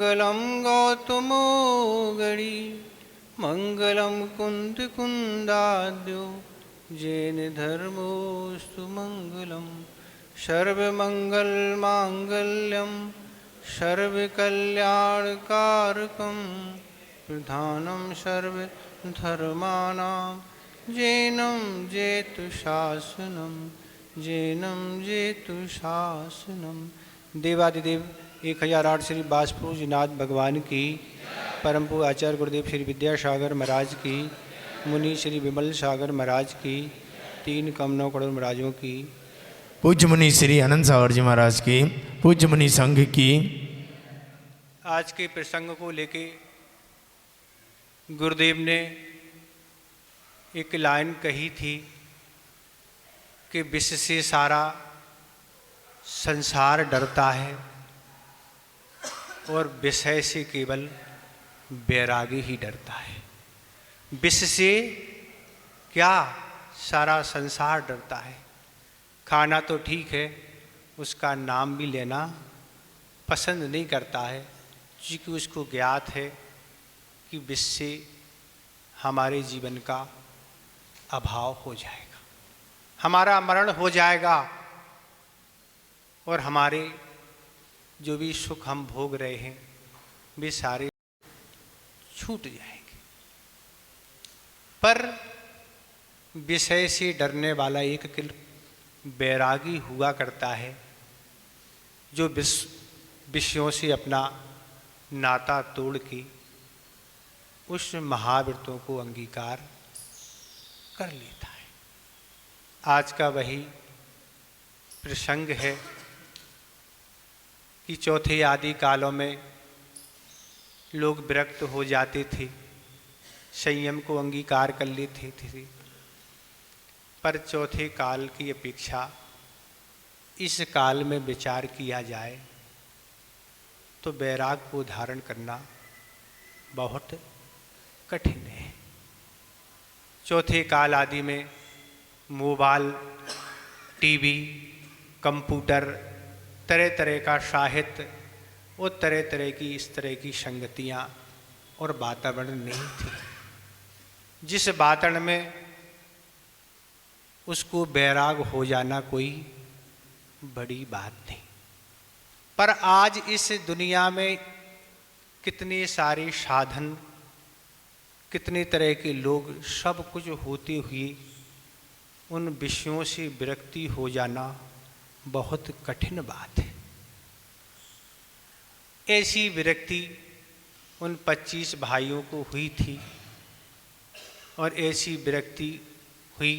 मंगलम गौतमोगणी मंगलम कुंदाद्यो जैन धर्मोस्तु मंगलम सर्वमंगल मांगल्यम सर्वकल्याणकारकम प्रधानम सर्वधर्माणां जैनम जेतु शासनम। देवादिदेव 1008 श्री बासपुरनाथ भगवान की, परम पूज्य आचार्य गुरुदेव श्री विद्यासागर महाराज की, मुनि श्री विमल सागर महाराज की, 3 कमनों करोड़ महाराजों की, पूज्य मुनि श्री अनंत सागर जी महाराज की, पूज्य मुनि संघ की। आज के प्रसंग को लेके गुरुदेव ने एक लाइन कही थी कि विश्व से सारा संसार डरता है और विषय से केवल वैरागी ही डरता है। विश्व से क्या सारा संसार डरता है। खाना तो ठीक है, उसका नाम भी लेना पसंद नहीं करता है, क्योंकि उसको ज्ञात है कि विश्व से हमारे जीवन का अभाव हो जाएगा, हमारा मरण हो जाएगा और हमारे जो भी सुख हम भोग रहे हैं वे सारे छूट जाएंगे। पर विषय से डरने वाला एक वैरागी हुआ करता है, जो विषयों से अपना नाता तोड़ के उस महाव्रतों को अंगीकार कर लेता है। आज का वही प्रसंग है कि चौथे आदि कालों में लोग विरक्त हो जाते थे, संयम को अंगीकार कर लेते थे, पर चौथे काल की अपेक्षा इस काल में विचार किया जाए तो वैराग को धारण करना बहुत कठिन है। चौथे काल आदि में मोबाइल, टीवी, कंप्यूटर, तरह तरह का साहित्य और तरह तरह की इस तरह की संगतियाँ और वातावरण नहीं थी, जिस वातावरण में उसको वैराग हो जाना कोई बड़ी बात नहीं। पर आज इस दुनिया में कितने सारे साधन, कितने तरह के लोग, सब कुछ होते हुए उन विषयों से विरक्ति हो जाना बहुत कठिन बात है। ऐसी विरक्ति उन 25 भाइयों को हुई थी और ऐसी विरक्ति हुई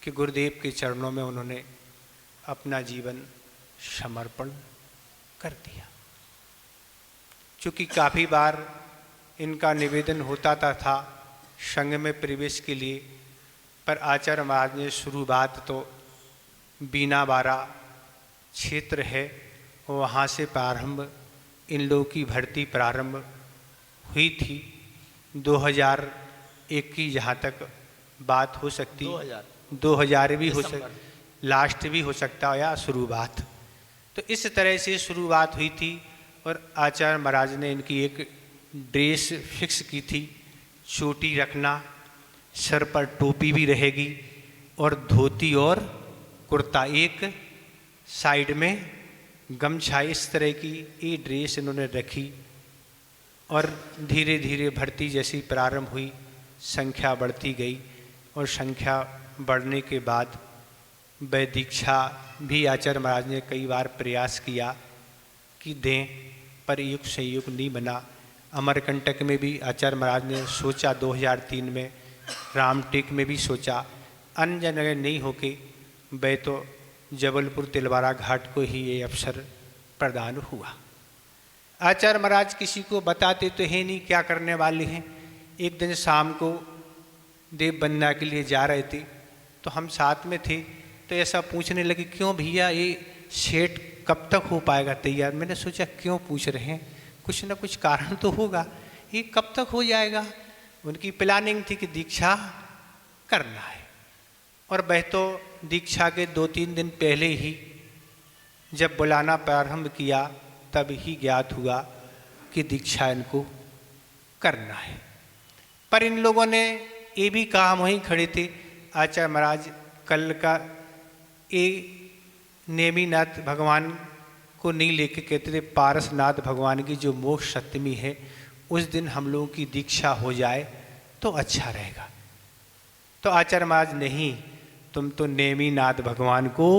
कि गुरुदेव के चरणों में उन्होंने अपना जीवन समर्पण कर दिया। चूँकि काफ़ी बार इनका निवेदन होता था संघ में प्रवेश के लिए, पर आचार्य महाराज ने शुरुआत तो बीनाबारा क्षेत्र है वहाँ से प्रारंभ, इन लोगों की भर्ती प्रारंभ हुई थी। 2001 की जहाँ तक बात हो सकती, 2000 भी हो सकता, लास्ट भी हो सकता या शुरुआत। तो इस तरह से शुरुआत हुई थी और आचार्य महाराज ने इनकी एक ड्रेस फिक्स की थी, चोटी रखना, सर पर टोपी भी रहेगी और धोती और कुर्ता, एक साइड में गमछा, इस तरह की ये ड्रेस इन्होंने रखी। और धीरे धीरे भर्ती जैसी प्रारंभ हुई, संख्या बढ़ती गई और संख्या बढ़ने के बाद वह दीक्षा भी आचार्य महाराज ने कई बार प्रयास किया कि दें, पर युग संयोग नहीं बना। अमरकंटक में भी आचार्य महाराज ने सोचा, 2003 में रामटेक में भी सोचा, अन्य जगह नहीं होके वह तो जबलपुर तिलवारा घाट को ही ये अवसर प्रदान हुआ। आचार्य महाराज किसी को बताते तो है नहीं क्या करने वाले हैं। एक दिन शाम को देव वंदना के लिए जा रहे थे तो हम साथ में थे, तो ऐसा पूछने लगे, क्यों भैया ये सेट कब तक हो पाएगा तैयार। मैंने सोचा क्यों पूछ रहे हैं, कुछ ना कुछ कारण तो होगा, ये कब तक हो जाएगा। उनकी प्लानिंग थी कि दीक्षा करना है, और वह तो दीक्षा के 2-3 दिन पहले ही जब बुलाना प्रारंभ किया तब ही ज्ञात हुआ कि दीक्षा इनको करना है। पर इन लोगों ने ये भी कहा, हम वहीं खड़े थे, आचार्य महाराज कल का ये नेमिनाथ भगवान को नहीं लेके कहते थे, पारसनाथ भगवान की जो मोक्ष सप्तमी है उस दिन हम लोगों की दीक्षा हो जाए तो अच्छा रहेगा। तो आचार्य महाराज नहीं, तुम तो नेमिनाथ भगवान को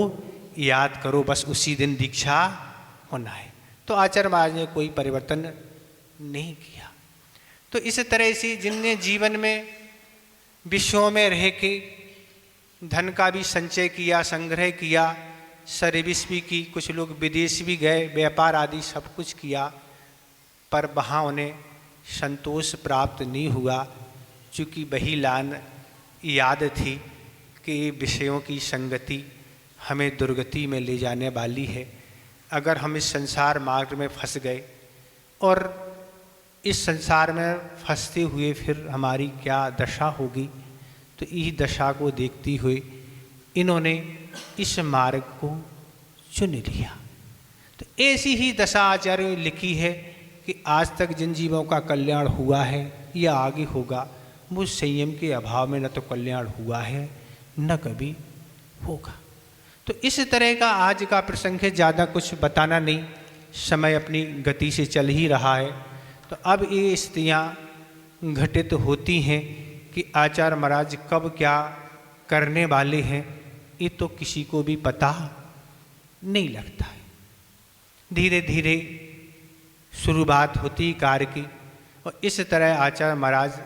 याद करो, बस उसी दिन दीक्षा होना है। तो आचार्य महाराज ने कोई परिवर्तन नहीं किया। तो इस तरह से जिनने जीवन में विश्वों में रह के धन का भी संचय किया, संग्रह किया, सर्विस भी की, कुछ लोग विदेश भी गए, व्यापार आदि सब कुछ किया, पर वहाँ उन्हें संतोष प्राप्त नहीं हुआ, चूँकि वही लान याद थी कि विषयों की संगति हमें दुर्गति में ले जाने वाली है। अगर हम इस संसार मार्ग में फंस गए और इस संसार में फंसते हुए फिर हमारी क्या दशा होगी, तो इस दशा को देखते हुए इन्होंने इस मार्ग को चुन लिया। तो ऐसी ही दशा आचार्य लिखी है कि आज तक जिन जीवों का कल्याण हुआ है या आगे होगा, वो संयम के अभाव में न तो कल्याण हुआ है न कभी होगा। तो इस तरह का आज का प्रसंग है, ज़्यादा कुछ बताना नहीं, समय अपनी गति से चल ही रहा है। तो अब ये स्थितियाँ घटित होती हैं कि आचार्य महाराज कब क्या करने वाले हैं, ये तो किसी को भी पता नहीं लगता है। धीरे धीरे शुरुआत होती कार्य की। और इस तरह आचार्य महाराज,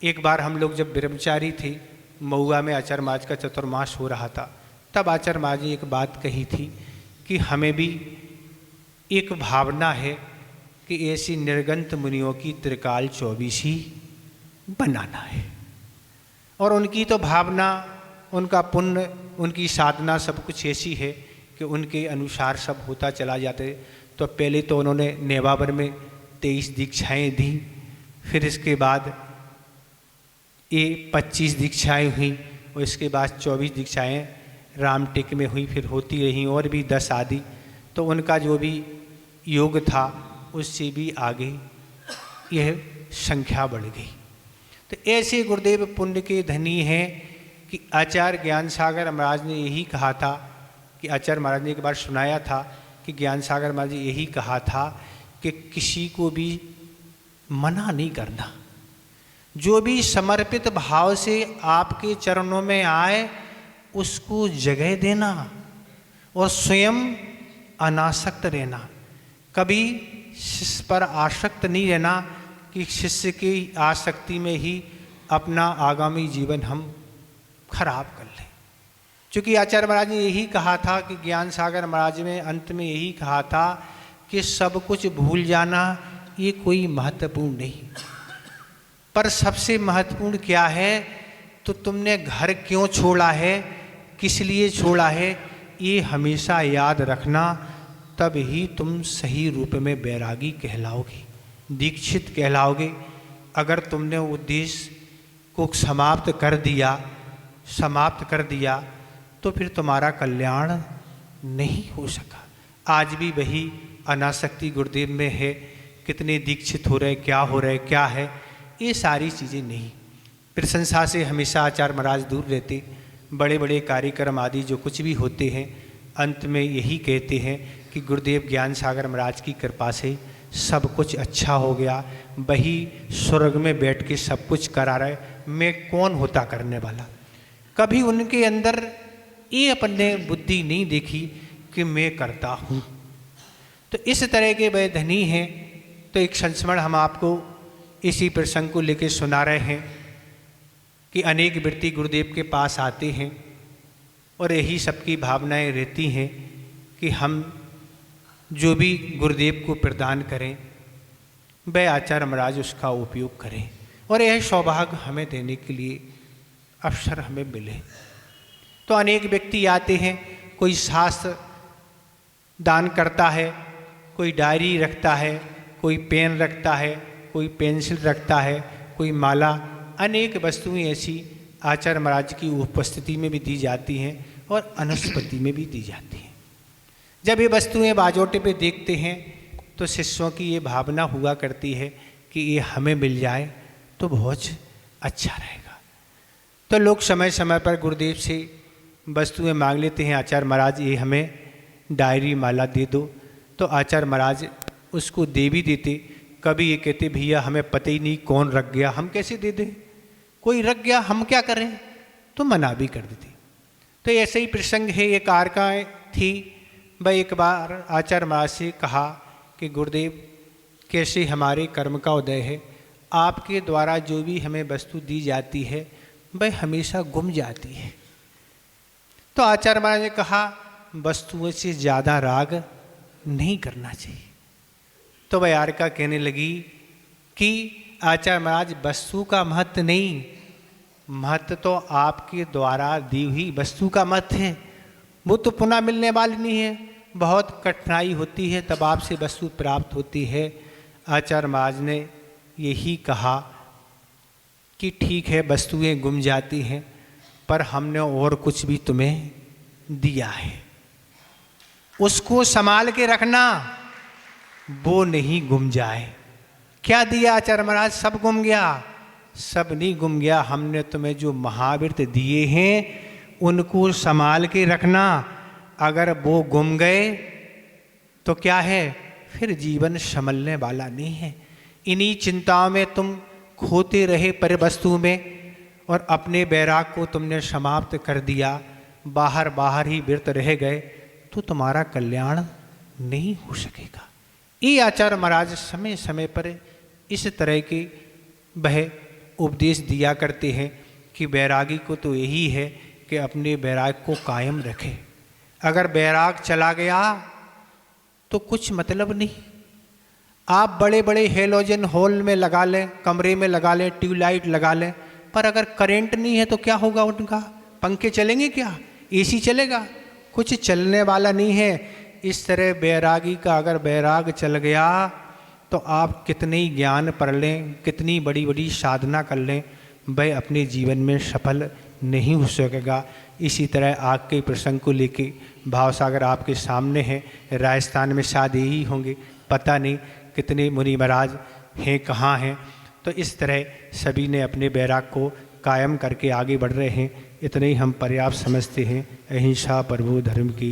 एक बार हम लोग जब ब्रह्मचारी थे, महुआ में आचार्य महाराज का चतुर्मास हो रहा था, तब आचार्य महाराज ने एक बात कही थी कि हमें भी एक भावना है कि ऐसी निर्गंत मुनियों की त्रिकाल 24 ही बनाना है। और उनकी तो भावना, उनका पुण्य, उनकी साधना सब कुछ ऐसी है कि उनके अनुसार सब होता चला जाते। तो पहले तो उन्होंने नेवावर में 23 दीक्षाएं दी, फिर इसके बाद ये 25 दीक्षाएं हुई, और इसके बाद 24 दीक्षाएं रामटेक में हुई, फिर होती रहीं और भी 10 आदि। तो उनका जो भी योग था उससे भी आगे यह संख्या बढ़ गई। तो ऐसे गुरुदेव पुण्य के धनी हैं कि आचार्य ज्ञान सागर महाराज ने यही कहा था कि आचार्य महाराज ने एक बार सुनाया था कि ज्ञान सागर महाराज ने यही कहा था कि किसी को भी मना नहीं करना, जो भी समर्पित भाव से आपके चरणों में आए उसको जगह देना और स्वयं अनासक्त रहना। कभी शिष्य पर आसक्त नहीं रहना कि शिष्य की आसक्ति में ही अपना आगामी जीवन हम खराब कर लें। क्योंकि आचार्य महाराज ने यही कहा था कि ज्ञान सागर महाराज में अंत में यही कहा था कि सब कुछ भूल जाना ये कोई महत्वपूर्ण नहीं, पर सबसे महत्वपूर्ण क्या है, तो तुमने घर क्यों छोड़ा है, किस लिए छोड़ा है, ये हमेशा याद रखना। तब ही तुम सही रूप में बैरागी कहलाओगे, दीक्षित कहलाओगे। अगर तुमने उद्देश्य को समाप्त कर दिया तो फिर तुम्हारा कल्याण नहीं हो सका। आज भी वही अनासक्ति गुरुदेव में है। कितने दीक्षित हो रहे, क्या हो रहे, क्या है, ये सारी चीज़ें नहीं। प्रशंसा से हमेशा आचार्य महाराज दूर रहते। बड़े बड़े कार्यक्रम आदि जो कुछ भी होते हैं, अंत में यही कहते हैं कि गुरुदेव ज्ञान सागर महाराज की कृपा से सब कुछ अच्छा हो गया, वही स्वर्ग में बैठ के सब कुछ करा रहे, मैं कौन होता करने वाला। कभी उनके अंदर ये अपने बुद्धि नहीं देखी कि मैं करता हूँ। तो इस तरह के वह धनी हैं। तो एक संस्मरण हम आपको इसी प्रसंग को लेकर सुना रहे हैं कि अनेक व्यक्ति गुरुदेव के पास आते हैं और यही सबकी भावनाएं रहती हैं कि हम जो भी गुरुदेव को प्रदान करें वह आचार्य महाराज उसका उपयोग करें, और यह सौभाग्य हमें देने के लिए अवसर हमें मिले। तो अनेक व्यक्ति आते हैं, कोई शास्त्र दान करता है, कोई डायरी रखता है, कोई पेन रखता है, कोई पेंसिल रखता है, कोई माला, अनेक वस्तुएं ऐसी आचार्य महाराज की उपस्थिति में भी दी जाती हैं और अनुस्पति में भी दी जाती हैं। जब ये वस्तुएं बाजोटे पे देखते हैं तो शिष्यों की ये भावना हुआ करती है कि ये हमें मिल जाए तो बहुत अच्छा रहेगा। तो लोग समय समय पर गुरुदेव से वस्तुएं मांग लेते हैं, आचार्य महाराज ये हमें डायरी माला दे दो, तो आचार्य महाराज उसको दे भी देते। कभी ये कहते भैया हमें पता ही नहीं कौन रख गया, हम कैसे दे दें, कोई रख गया हम क्या करें, तो मना भी कर देते। तो ऐसे ही प्रसंग है, एक कारका थी, वह एक बार आचार्य महाराज से कहा कि गुरुदेव कैसे हमारे कर्म का उदय है, आपके द्वारा जो भी हमें वस्तु दी जाती है वह हमेशा गुम जाती है। तो आचार्य महाराज ने कहा वस्तुओं से ज़्यादा राग नहीं करना चाहिए। तो वह यारिका कहने लगी कि आचार्य महाराज वस्तु का महत्व नहीं, महत्व तो आपके द्वारा दी हुई वस्तु का महत्व है, वो तो पुनः मिलने वाली नहीं है, बहुत कठिनाई होती है तब आपसे वस्तु प्राप्त होती है। आचार्य महाराज ने यही कहा कि ठीक है वस्तुएं गुम जाती हैं, पर हमने और कुछ भी तुम्हें दिया है, उसको संभाल के रखना, वो नहीं गुम जाए। क्या दिया आचार्य महाराज? सब गुम गया? सब नहीं गुम गया, हमने तुम्हें जो महावीर दिए हैं उनको संभाल के रखना, अगर वो गुम गए तो क्या है, फिर जीवन संभलने वाला नहीं है। इन्हीं चिंताओं में तुम खोते रहे पर वस्तु में, और अपने बैराग को तुमने समाप्त कर दिया, बाहर बाहर ही व्यर्थ रह गए, तो तुम्हारा कल्याण नहीं हो सकेगा। ये आचार्य महाराज समय समय पर इस तरह के वह उपदेश दिया करते हैं कि बैरागी को तो यही है कि अपने बैराग को कायम रखे। अगर बैराग चला गया तो कुछ मतलब नहीं। आप बड़े बड़े हेलोजन हॉल में लगा लें, कमरे में लगा लें, ट्यूबलाइट लगा लें, पर अगर करंट नहीं है तो क्या होगा उनका? पंखे चलेंगे क्या? एसी चलेगा? कुछ चलने वाला नहीं है। इस तरह बैरागी का अगर बैराग चल गया तो आप कितने ही ज्ञान पढ़ लें, कितनी बड़ी बड़ी साधना कर लें, वह अपने जीवन में सफल नहीं हो सकेगा। इसी तरह आग के प्रसंग को लेके भाव सागर आपके सामने है। राजस्थान में शायद यही होंगे, पता नहीं कितने मुनि महाराज हैं, कहाँ हैं। तो इस तरह सभी ने अपने बैराग को कायम करके आगे बढ़ रहे हैं। इतने ही हम पर्याप्त समझते हैं। अहिंसा परमो धर्म की